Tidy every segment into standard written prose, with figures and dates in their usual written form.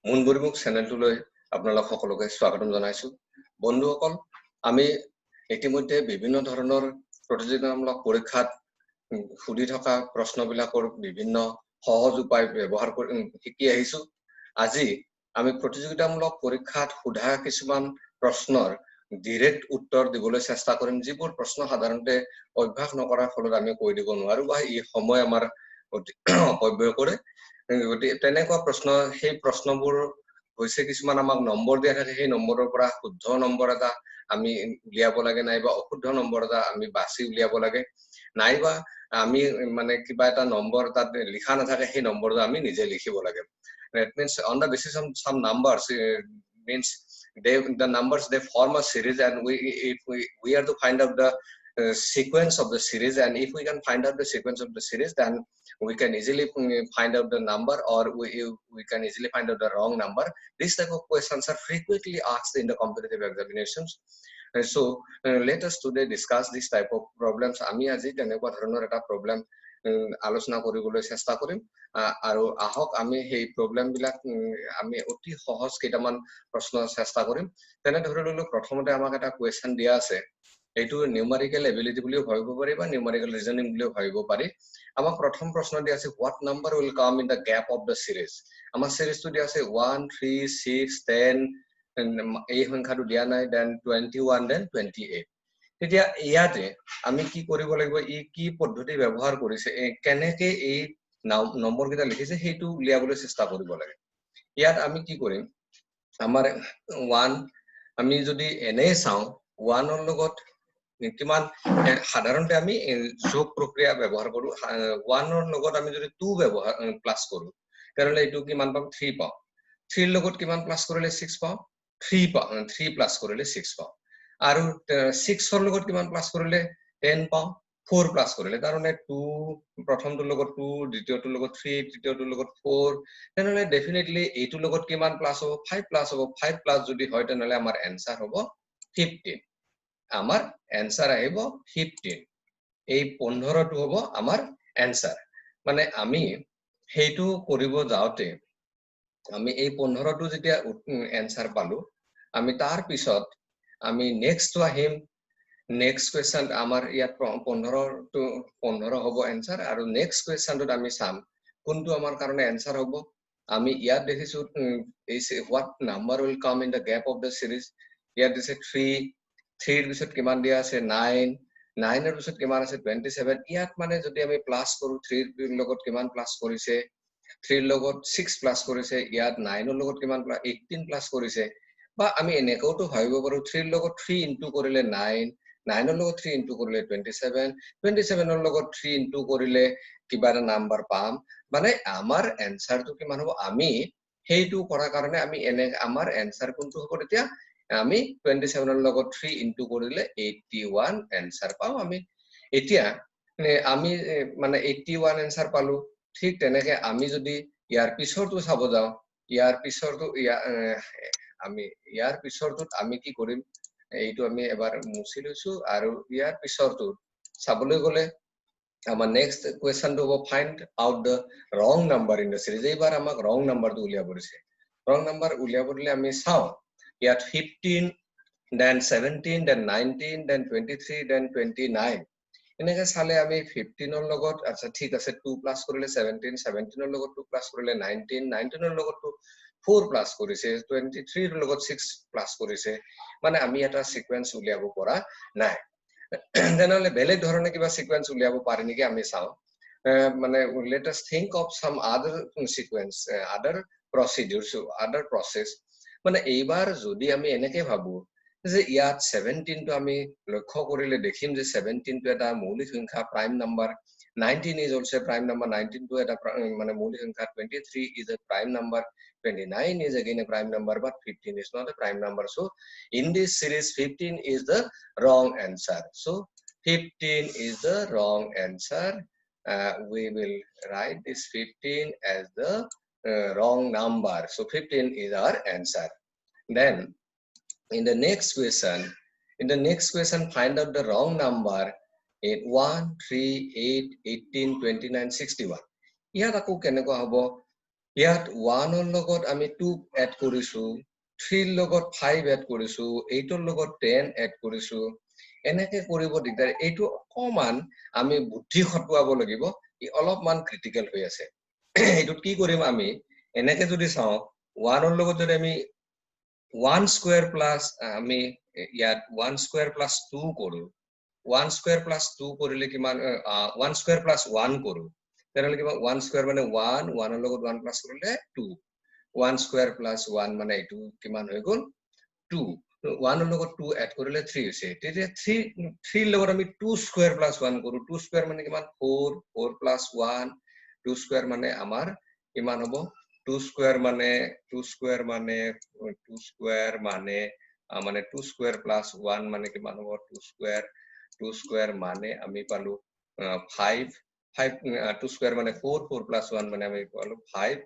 মুনবৰিমুখ চেনেলটোলৈ আপোনালোক সকলোকে স্বাগতম জনাইছো বন্ধুসকল আমি ইতিমধ্যে বিভিন্ন ধৰণৰ প্ৰতিযোগিতামূলক পৰীক্ষাত সুধি থকা প্ৰশ্নবিলাকৰ বিভিন্ন সহজ উপায় ব্যৱহাৰ কৰি শিকি আহিছো আজি আমি প্ৰতিযোগিতামূলক পৰীক্ষাত সোধা কিছুমান প্ৰশ্নৰ ডাইৰেক্ট উত্তৰ দিবলৈ চেষ্টা কৰিম যিবোৰ প্ৰশ্ন সাধাৰণতে অভ্যাস নকৰাৰ ফলত আমি কৈ দিব নোৱাৰো বা এই সময় আমাৰ অপব্যয় কৰে গতি তেনেকুৱা প্ৰশ্ন সেই প্ৰশ্নবোৰ হৈছে কিছুমান আমাক নম্বৰ দিয়া থাকে সেই নম্বৰৰ পৰা শুদ্ধ নম্বৰ এটা আমি উলিয়াব লাগে নাইবা অশুদ্ধ নম্বৰ এটা আমি বাছি উলিয়াব লাগে নাইবা আমি মানে কিবা এটা নম্বৰ তাত লিখা নাথাকে সেই নম্বৰটো আমি নিজে লিখিব লাগে that means on the basis of some numbers means the numbers they form a series and we are to find out the sequence of the series and if we can find out the sequence of the series then we can easily find out the number or we can easily find out the wrong number. These type of questions are frequently asked in the competitive examinations. So let us today discuss this type of problems. Ami aji tenekwa dhoroner eta problem alochona koribole chesta korim aru ahok ami hei problem bilak ami oti সহজ কেইটামান প্ৰশ্ন চেষ্টা কৰিম তেনে ধৰিলো প্ৰথমতে আমাক এটা কোৱেশ্চন দিয়া আছে এইটো নিউমেৰিকেল এবিলিটি বুলিও ভাবিব পাৰি বা নিউমেৰিকেল ৰিজনিং বুলিও ভাবিব পাৰি আমাক প্ৰথম প্ৰশ্ন দিয়া আছে what number will come in the gap of the series আমাৰ সিৰিজটো দিয়া আছে 1 3 6 10 এই সংখ্যাটো দিয়া নাই then 21 then 28 তেতিয়া ইয়াতে আমি কি কৰিব লাগিব ই কি পদ্ধতি ব্যৱহাৰ কৰিছে কেনেকৈ এই নম্বৰ কেইটা লিখিছে হেতু উলিয়াবলৈ চেষ্টা কৰিব লাগে ইয়াত আমি কি কৰিম আমাৰ 1 আমি যদি এনে চাও 1 ৰ লগত কিমান সাধাৰণতে আমি যোগ প্ৰক্ৰিয়া ব্যৱহাৰ কৰো 1 ৰ লগত আমি যদি 2 ব্যৱহাৰ প্লাস কৰো তেনলে এটো কিমান পাম 3 পাম 3 ৰ লগত কিমান প্লাস কৰিলে 6 পাম 3 পাম 3 প্লাস কৰিলে 6 পাম আৰু 6 ৰ লগত কিমান প্লাস কৰিলে 10 পাম 4 প্লাস কৰিলে তাৰমানে 2 প্ৰথমটোৰ লগত 2 দ্বিতীয়টোৰ লগত 3 তৃতীয়টোৰ লগত 4 তেনলে ডেফিনেটলি এইটোৰ লগত কিমান প্লাস হ'ব 5 প্লাস হ'ব 5 প্লাস যদি হয় তেনলে আমাৰ आंसर হ'ব 15 আমাৰ आंसर আহিব 15 এই 15 টো হ'ব আমাৰ आंसर মানে আমি হেতু কৰিব যাওতে আমি এই 15 টো যেতিয়া आंसर পালো আমি তাৰ পিছত আমি নেক্সট টো আহিম নেক্সট কোৱেশ্চন আমাৰ ইয়াত 15 টো 15 হ'ব आंसर আৰু নেক্সট কোৱেশ্চনটোত আমি চাম কোনটো আমাৰ কাৰণে आंसर হ'ব আমি ইয়াত দেখিছো এই what number will come in the gap of the series ইয়াত দিছে 3 3 ৰ পিছত কিমান দিয়া আছে 9 9 ৰ পিছত কিমান আছে 27 ইয়াত মানে যদি আমি প্লাস কৰো 3 ৰ লগত কিমান প্লাস কৰিছে 3 ৰ লগত 6 প্লাস কৰিছে ইয়াত 9 ৰ লগত কিমান 18 প্লাস কৰিছে বা আমি এনেকোটো ভাবিব পাৰো 3 ৰ লগত 3 ইনটু কৰিলে 9 9 ৰ লগত 3 ইনটু কৰিলে 27 27 ৰ লগত 3 ইনটু কৰিলে কিবা এটা নাম্বাৰ পাম মানে আমাৰ आंसर টো কিমান হ'ব আমি হেইটো কৰাৰ কাৰণে আমি এনে আমাৰ आंसर কোনটো হ'ব তেতিয়া আমি 27 ৰ লগত 3 ইনটু কৰিলে 81 आंसर পাম আমি এতিয়া আমি মানে 81 आंसर পালো ঠিক তেনেকে আমি যদি ইয়াৰ পিছৰটো চাব যাও ইয়াৰ পিছৰটো আমি ইয়াৰ পিছৰটোত আমি কি কৰিম এইটো আমি এবাৰ মুছি লৈছো আৰু ইয়াৰ পিছৰটো চাবলৈ গলে আমাৰ নেক্সট কোৱেশ্চনটো হ'ব find out the wrong number in the series এইবাৰ আমাক ৰং নাম্বাৰটো উলিয়াব দিছে ৰং নাম্বাৰ উলিয়াবলৈ আমি চাও ইয়াত 15 then 17 then 19 then 23 then 29 এনেকে চালে আমি 15 ৰ লগত আচ্ছা ঠিক আছে 2 প্লাস কৰিলে 17 17 ৰ লগত 2 প্লাস কৰিলে 19 19 ৰ লগত 4 প্লাস কৰিছে 23 ৰ লগত 6 প্লাস কৰিছে মানে আমি এটা সিকোয়েন্স উলিয়াব পৰা নাই তেনেহলে বেলেগ ধৰণে কিবা সিকোয়েন্স উলিয়াব পাৰি নেকি আমি চাও মানে let us think of some other sequence other procedures other process মানে এইবাৰ যদি আমি এনেকে ভাবো যে ইয়াত 17 টো আমি লক্ষ্য কৰিলে দেখিম যে 17 টো এটা মৌলিক সংখ্যা prime number 19 is also a prime number 19 টো এটা মানে মৌলিক সংখ্যা 23 is a prime number 29 is again a prime number but 15 is not a prime number so in this series 15 is the wrong answer so 15 is the wrong answer we will write this 15 as the wrong number so 15 is our answer then in the next question find out the wrong number in 1 3 8 18 29 61 ইয়াত আকো কেনেকুৱা হ'ব ইয়াত 1 ৰ লগত আমি 2 add কৰিছো 3 ৰ লগত 5 এড কৰিছো 8 ৰ লগত 10 এড কৰিছো এনেকে কৰিব দিগদাৰ এইটো অকমান আমি বুদ্ধি খটুৱাব লাগিব ই অলপমান ক্ৰিটিকেল হৈ আছে এইটো কি কৰিম আমি এনেকে যদি চাও 1 ৰ লগত যদি আমি 1 স্কয়াৰ প্লাস আমি ইয়াত 1 স্কয়াৰ প্লাস 2 কৰো 1 স্কয়াৰ প্লাস 2 কৰিলে কিমান 1 স্কয়াৰ প্লাস 1 কৰো তেনেহলে কিমান 1 স্কয়াৰ মানে 1 1 ৰ লগত 1 প্লাস কৰিলে 2 1 স্কয়াৰ প্লাস 1 মানে এইটো কিমান হৈ গল 2 1 ৰ লগত 2 এড কৰিলে 3 হৈছে তেতিয়া 3 ৰ লগত আমি 2 স্কয়াৰ প্লাস 1 কৰো 2 স্কয়াৰ মানে কিমান 4 4 প্লাস 1 2 স্কয়াৰ মানে আমাৰ কিমান হ'ব 2 স্কয়াৰ মানে 2 স্কয়াৰ মানে 2 স্কয়াৰ মানে 2 স্কয়াৰ প্লাস 1 মানে কিমান হ'ব 2 স্কয়াৰ মানে আমি পালো 5 2 স্কয়াৰ মানে 4 4 প্লাস 1 মানে আমি পালো 5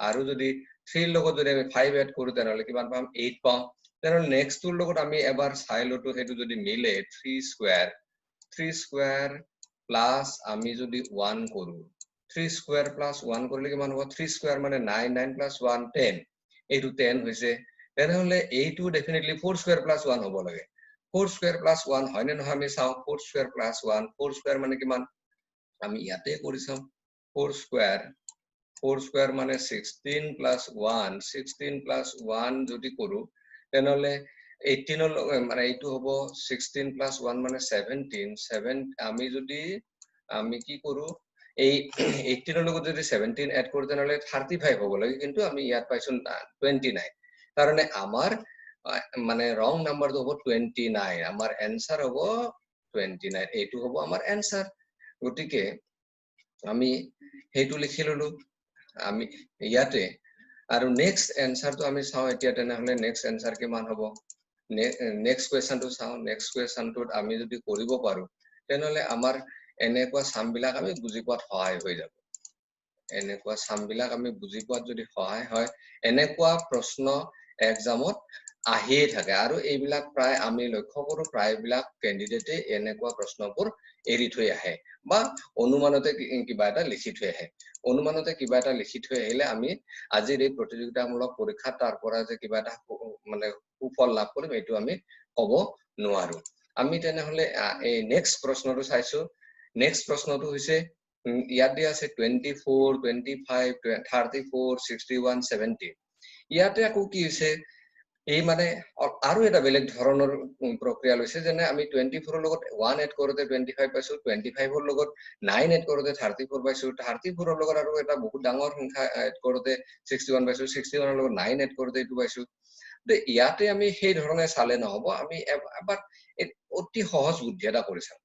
আৰু যদি 3 ৰ লগত যদি আমি 5 এড কৰো তেনেহলে কিমান পাম 8 পাম তেনেহলে নেক্সট টোৰ লগত আমি এবাৰ চাই লটো হেতু যদি মিলে 3 স্কয়াৰ প্লাস আমি যদি 1 কৰো 3 স্কয়াৰ প্লাস 1 কৰিলে কিমান হ'ব 3 স্কয়াৰ মানে 9 9 প্লাস 1 10 এইটো 10 হৈছে তেনেহলে এইটো ডেফিনেটলি 4 স্কয়াৰ প্লাস 1 হ'ব লাগে 4 স্কয়াৰ প্লাস 1 হয়নে নহয় আমি চাও 4 স্কয়াৰ প্লাস 1 4 স্কয়াৰ মানে কিমান আমি ইয়াতে কৰি চাম 4 স্কয়াৰ মানে 16 প্লাস 1 16 প্লাস 1 যদি কৰো তেনেহলে 18 মানে এইটো হ'ব 16 প্লাস 1 মানে 17 আমি যদি আমি কি কৰো এই 18 ৰ লগত যদি 17 এড কৰো তেনেহলে 35 হ'ব লাগে কিন্তু আমি ইয়াত পাইছো 29 কাৰণে আমাৰ মানে ৰং নাম্বাৰটো হ'ব 29 আমাৰ এনসাৰ হ'ব 29 এইটো হ'ব আমাৰ এনসাৰ গতিকে আমি হেতু লিখি ললো আমি ইয়াতে আৰু নেক্সট এনসাৰটো আমি চাও এতিয়া তেনেহলে নেক্সট এনসাৰ কিমান হ'ব নেক্সট কোৱেশ্চনটো চাও নেক্সট কোৱেশ্চনটোত আমি যদি কৰিব পাৰো তেনেহলে আমাৰ এনেকুৱা সামবিলাক আমি বুজি পোৱাত সহায় হৈ যাব এনেকুৱা সামবিলাক আমি বুজি পোৱাত যদি সহায় হয় এনেকুৱা প্ৰশ্ন এক্সামত আহিয়ে থাকে আৰু এইবিলাক প্ৰায় আমি লক্ষ্য কৰো প্ৰায়বিলাক ক্যান্ডিডেটে এনেকুৱা প্ৰশ্নবোৰ এৰি থৈ আহে বা অনুমানতে কিবা এটা লিখি থৈ আহে অনুমানতে কিবা এটা লিখি থৈ আহিলে আমি আজিৰ এই প্ৰতিযোগিতামূলক পৰীক্ষা তাৰ পৰা যে কিবা এটা মানে সুফল লাভ কৰিম এইটো আমি ক'ব নোৱাৰো আমি তেনেহলে এই নেক্সট প্ৰশ্নটো চাইছো নেক্সট প্ৰশ্নটো হৈছে ইয়াত দিয়া আছে 24 25 34 61 70 ইয়াতে আকৌ কি হৈছে এই মানে আৰু এটা বেলেগ ধৰণৰ প্ৰক্ৰিয়া লৈছে যেনে আমি 24 ৰ লগত 1 এড কৰোতে 25 পাইছো 25 ৰ লগত 9 এড কৰোতে 34 পাইছো 34 ৰ লগত আৰু এটা বহুত ডাঙৰ সংখ্যা এড কৰোতে 61 পাইছো 61 ৰ লগত 9 এড কৰোতে এইটো পাইছো ইয়াতে আমি সেই ধৰণে চালে নহব আমি এবাৰ অতি সহজ বুদ্ধি এটা কৰি চাম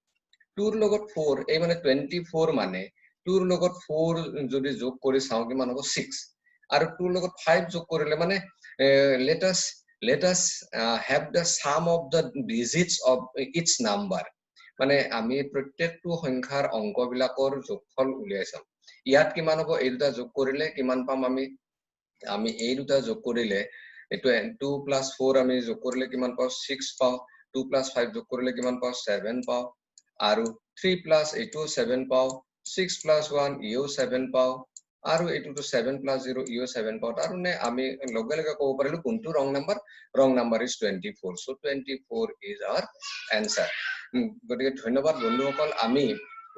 2 ৰ লগত 4 এই মানে 24 মানে 2 ৰ লগত 4 যদি যোগ কৰি চাও কিমান হ'ব 6 আৰু 2 ৰ লগত 5 যোগ কৰিলে মানে let us have the sum of the digits of each number মানে আমি প্ৰত্যেকটো সংখ্যাৰ অংকবিলাকৰ যোগফল উলিয়াই চাম ইয়াত কিমান হ'ব এই দুটা যোগ কৰিলে কিমান পাম আমি এই দুটা যোগ কৰিলে এটো 2 + 4 আমি যোগ কৰিলে কিমান পাও 6 পাও 2 + 5 যোগ কৰিলে কিমান পাও 7 পাও আৰু 3 + এইটো 7 পাও 6 + 1 ইও 7 পাও আৰু এইটো 7 + 0 ইও 7 পাও তাৰ মানে আমি লগে লগে ক'ব পাৰিলো কোনটো wrong number is 24 so 24 is our answer গতিকে ধন্যবাদ বন্ধুসকল আমি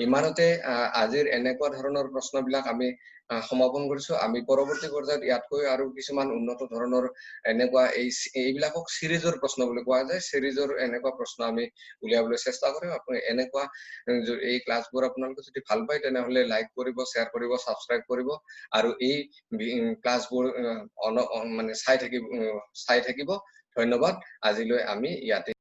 ইমানতে আজিৰ এনেকুৱা ধৰণৰ প্ৰশ্নবিলাক আমি সমাপন কৰিছো আমি পৰৱৰ্তী পৰ্যায়ত ইয়াতকৈ আৰু কিছুমান উন্নত ধৰণৰ এনেকুৱা এইবিলাকক সিৰিজৰ প্ৰশ্ন বুলি কোৱা যায় সিৰিজৰ এনেকুৱা প্ৰশ্ন আমি উলিয়াবলৈ চেষ্টা কৰিম আপুনি এনেকুৱা এই ক্লাছবোৰ আপোনালোকে যদি ভাল পায় তেনেহলে লাইক কৰিব শেয়াৰ কৰিব সাবস্ক্ৰাইব কৰিব আৰু এই ক্লাছবোৰ মানে চাই থাকিব ধন্যবাদ আজিলৈ আমি ইয়াতে